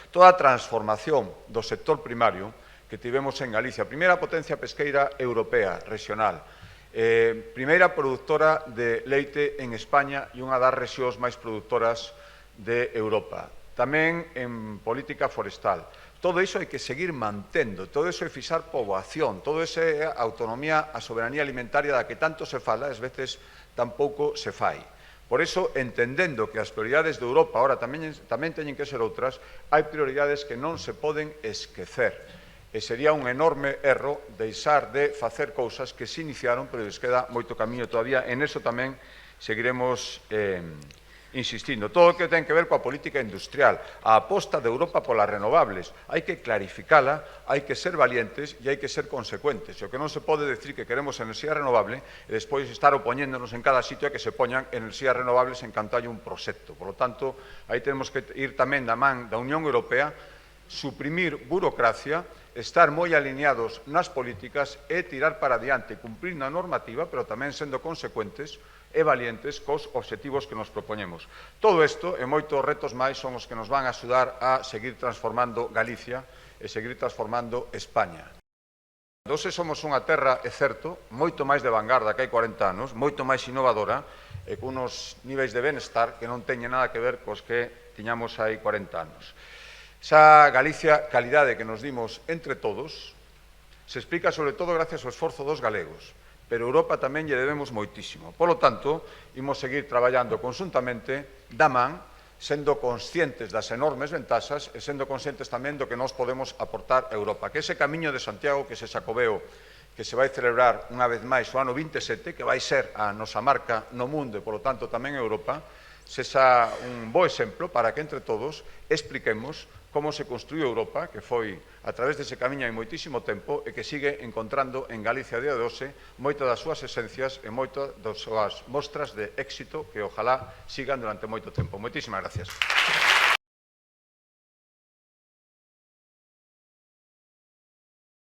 toda a transformación do sector primario que tivemos en Galicia, primeira potencia pesqueira europea, regional, primeira produtora de leite en España e unha das rexións máis produtoras de Europa. Tamén en política forestal. Todo iso hai que seguir mantendo, todo iso é fixar poboación, todo iso é a autonomía, a soberanía alimentaria da que tanto se fala, ás veces tampouco se fai. Por iso, entendendo que as prioridades de Europa ahora tamén teñen que ser outras, hai prioridades que non se poden esquecer. E sería un enorme erro deixar de facer cousas que se iniciaron, pero les queda moito camiño todavía. En eso tamén seguiremos insistindo. Todo o que ten que ver coa política industrial, a aposta de Europa polas renovables, hai que clarificala, hai que ser valientes e hai que ser consecuentes. O que non se pode decir que queremos enerxía renovable e despois estar opoñéndonos en cada sitio a que se poñan enerxías renovables en canto hai un proxecto. Por lo tanto, aí tenemos que ir tamén da man da Unión Europea, suprimir burocracia, estar moi alineados nas políticas e tirar para adiante, cumprindo a normativa, pero tamén sendo consecuentes e valientes cos obxectivos que nos propoñemos. Todo isto e moitos retos máis son os que nos van a axudar a seguir transformando Galicia e seguir transformando España. Hoxe somos unha terra, é certo, moito máis de vanguarda que hai 40 anos, moito máis innovadora e con unos niveis de benestar que non teñen nada que ver cos que tiñamos hai 40 anos. Esa Galicia calidade que nos dimos entre todos se explica sobre todo gracias ao esforzo dos galegos, pero Europa tamén lle debemos moitísimo. Por lo tanto, imos seguir traballando conxuntamente da man, sendo conscientes das enormes ventaxas e sendo conscientes tamén do que nós podemos aportar a Europa. Que ese camiño de Santiago, que ese Xacobeo, que se vai celebrar unha vez máis o ano 27, que vai ser a nosa marca no mundo e, por lo tanto, tamén a Europa, sexa un bo exemplo para que entre todos expliquemos como se construiu Europa, que foi a través dese camiño hai moitísimo tempo e que sigue encontrando en Galicia a día de hoxe moitas das súas esencias e moitas das súas mostras de éxito que ojalá sigan durante moito tempo. Moitísimas gracias.